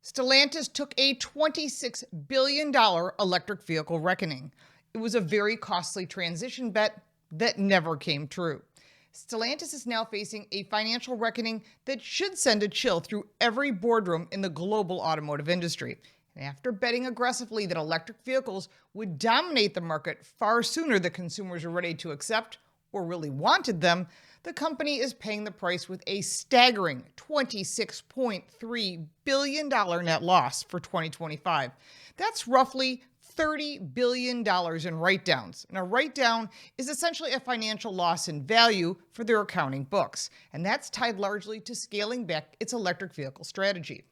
Stellantis took a $26 billion electric vehicle reckoning. It was a very costly transition bet that never came true. Stellantis is now facing a financial reckoning that should send a chill through every boardroom in the global automotive industry. And after betting aggressively that electric vehicles would dominate the market far sooner than consumers were ready to accept or really wanted them, the company is paying the price with a staggering $26.3 billion net loss for 2025. That's roughly $30 billion in write-downs. And a write-down is essentially a financial loss in value for their accounting books. And that's tied largely to scaling back its electric vehicle strategy.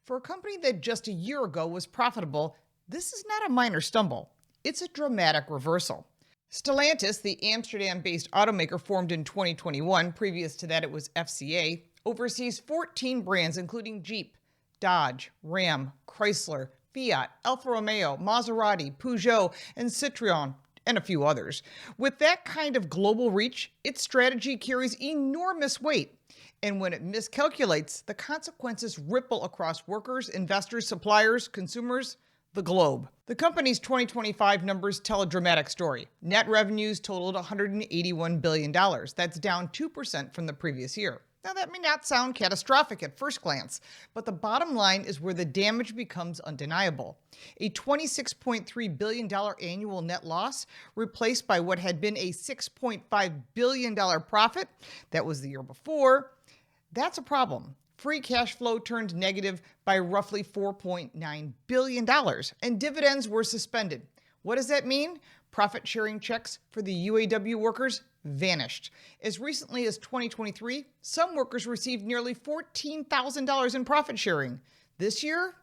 For a company that just a year ago was profitable, this is not a minor stumble. It's a dramatic reversal. Stellantis, the Amsterdam-based automaker formed in 2021, previous to that it was FCA, oversees 14 brands including Jeep, Dodge, Ram, Chrysler, Fiat, Alfa Romeo, Maserati, Peugeot, and Citroën, and a few others. With that kind of global reach, its strategy carries enormous weight. And when it miscalculates, the consequences ripple across workers, investors, suppliers, consumers, the globe. The company's 2025 numbers tell a dramatic story. Net revenues totaled $181 billion. That's down 2% from the previous year. Now, that may not sound catastrophic at first glance, but the bottom line is where the damage becomes undeniable. A $26.3 billion annual net loss replaced by what had been a $6.5 billion profit, that was the year before, that's a problem. Free cash flow turned negative by roughly $4.9 billion, and dividends were suspended. What does that mean? Profit-sharing checks for the UAW workers vanished. As recently as 2023, some workers received nearly $14,000 in profit sharing. This year,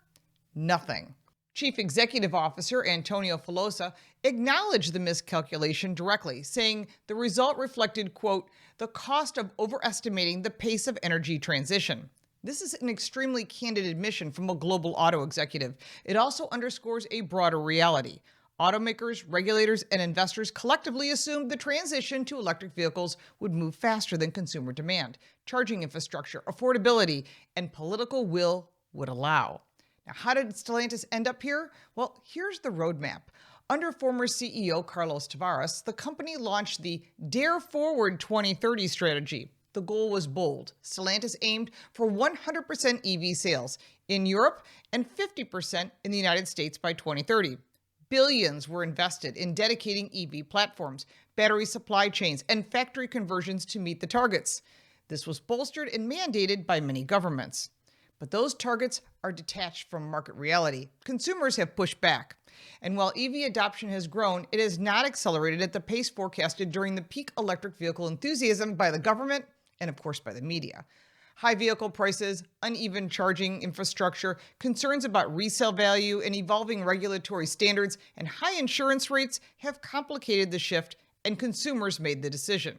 nothing. Chief Executive Officer Antonio Filosa acknowledged the miscalculation directly, saying the result reflected, quote, the cost of overestimating the pace of energy transition. This is an extremely candid admission from a global auto executive. It also underscores a broader reality. Automakers, regulators, and investors collectively assumed the transition to electric vehicles would move faster than consumer demand, charging infrastructure, affordability, and political will would allow. Now, how did Stellantis end up here? Well, here's the roadmap. Under former CEO Carlos Tavares, the company launched the Dare Forward 2030 strategy. The goal was bold. Stellantis aimed for 100% EV sales in Europe and 50% in the United States by 2030. Billions were invested in dedicating EV platforms, battery supply chains, and factory conversions to meet the targets. This was bolstered and mandated by many governments. But those targets are detached from market reality. Consumers have pushed back. And while EV adoption has grown, it has not accelerated at the pace forecasted during the peak electric vehicle enthusiasm by the government and, of course, by the media. High vehicle prices, uneven charging infrastructure, concerns about resale value, and evolving regulatory standards and high insurance rates have complicated the shift, and consumers made the decision.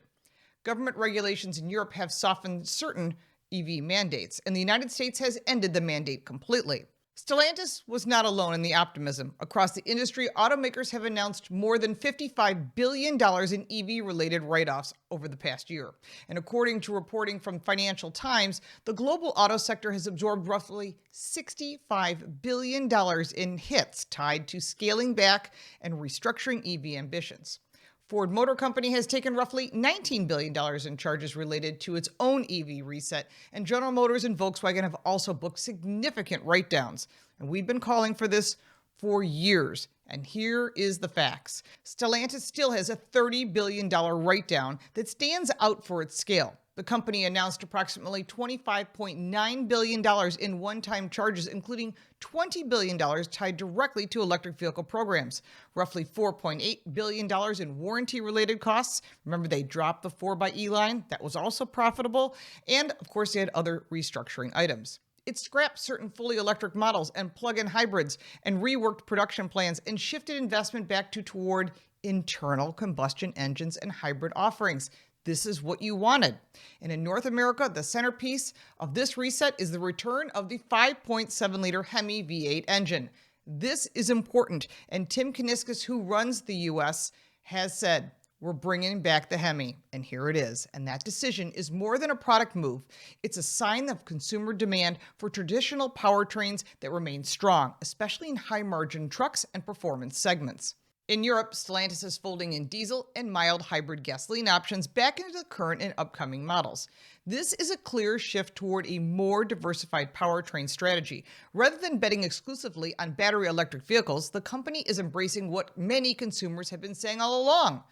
Government regulations in Europe have softened certain EV mandates, and the United States has ended the mandate completely. Stellantis was not alone in the optimism. Across the industry, automakers have announced more than $55 billion in EV-related write-offs over the past year. And according to reporting from Financial Times, the global auto sector has absorbed roughly $65 billion in hits tied to scaling back and restructuring EV ambitions. Ford Motor Company has taken roughly $19 billion in charges related to its own EV reset, and General Motors and Volkswagen have also booked significant write-downs. And we've been calling for this for years. And here is the facts. Stellantis still has a $30 billion write-down that stands out for its scale. The company announced approximately $25.9 billion in one-time charges, including $20 billion tied directly to electric vehicle programs, roughly $4.8 billion in warranty-related costs. Remember, they dropped the 4xe line. That was also profitable. And, of course, they had other restructuring items. It scrapped certain fully electric models and plug-in hybrids and reworked production plans and shifted investment back toward internal combustion engines and hybrid offerings. This is what you wanted. And in North America, the centerpiece of this reset is the return of the 5.7-liter Hemi V8 engine. This is important, and Tim Kuniskis, who runs the U.S., has said, We're bringing back the Hemi, and here it is. And that decision is more than a product move. It's a sign of consumer demand for traditional powertrains that remain strong, especially in high-margin trucks and performance segments. In Europe, Stellantis is folding in diesel and mild hybrid gasoline options back into the current and upcoming models. This is a clear shift toward a more diversified powertrain strategy. Rather than betting exclusively on battery electric vehicles, the company is embracing what many consumers have been saying all along.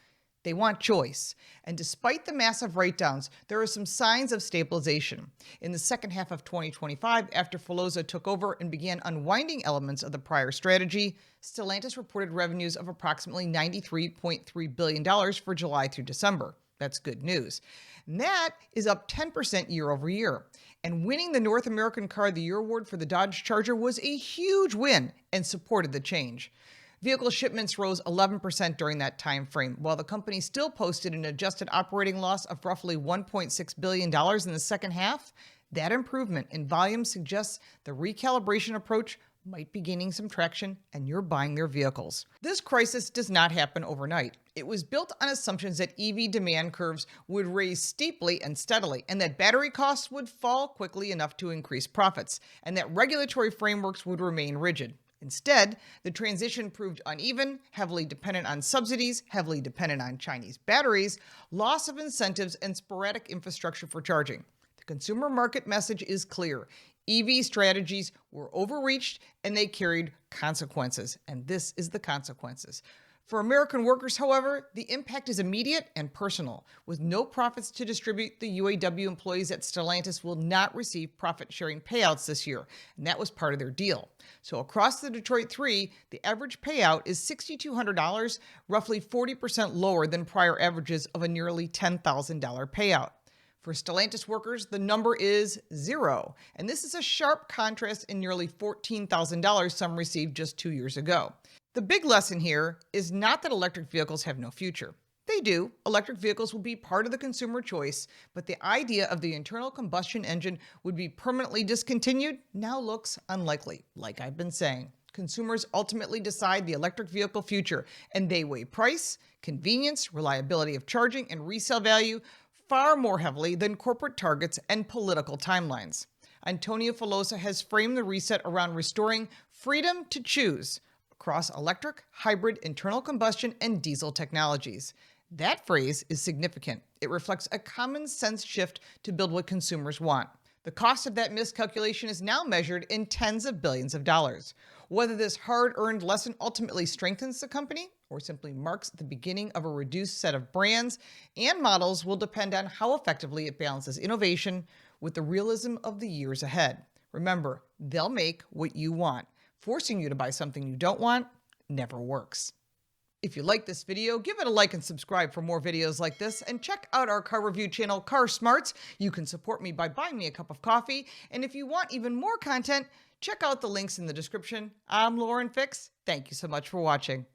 They want choice. And despite the massive write-downs, there are some signs of stabilization. In the second half of 2025, after Filosa took over and began unwinding elements of the prior strategy, Stellantis reported revenues of approximately $93.3 billion for July through December. That's good news. And that is up 10% year over year. And winning the North American Car of the Year award for the Dodge Charger was a huge win and supported the change. Vehicle shipments rose 11% during that time frame, while the company still posted an adjusted operating loss of roughly $1.6 billion in the second half. That improvement in volume suggests the recalibration approach might be gaining some traction and you're buying their vehicles. This crisis does not happen overnight. It was built on assumptions that EV demand curves would rise steeply and steadily, and that battery costs would fall quickly enough to increase profits, and that regulatory frameworks would remain rigid. Instead, the transition proved uneven, heavily dependent on subsidies, heavily dependent on Chinese batteries, loss of incentives, and sporadic infrastructure for charging. The consumer market message is clear. EV strategies were overreached and they carried consequences, and this is the consequences. For American workers, however, the impact is immediate and personal. With no profits to distribute, the UAW employees at Stellantis will not receive profit-sharing payouts this year, and that was part of their deal. So across the Detroit 3, the average payout is $6,200, roughly 40% lower than prior averages of a nearly $10,000 payout. For Stellantis workers, the number is zero, and this is a sharp contrast in nearly $14,000 some received just 2 years ago. The big lesson here is not that electric vehicles have no future. They do. Electric vehicles will be part of the consumer choice, but the idea of the internal combustion engine would be permanently discontinued now looks unlikely, like I've been saying. Consumers ultimately decide the electric vehicle future, and they weigh price, convenience, reliability of charging, and resale value far more heavily than corporate targets and political timelines. Antonio Filosa has framed the reset around restoring freedom to choose across electric, hybrid, internal combustion, and diesel technologies. That phrase is significant. It reflects a common sense shift to build what consumers want. The cost of that miscalculation is now measured in tens of billions of dollars. Whether this hard-earned lesson ultimately strengthens the company or simply marks the beginning of a reduced set of brands and models will depend on how effectively it balances innovation with the realism of the years ahead. Remember, they'll make what you want. Forcing you to buy something you don't want never works. If you like this video, give it a like and subscribe for more videos like this, and check out our car review channel, Car Smarts. You can support me by buying me a cup of coffee, and if you want even more content, check out the links in the description. I'm Lauren Fix. Thank you so much for watching.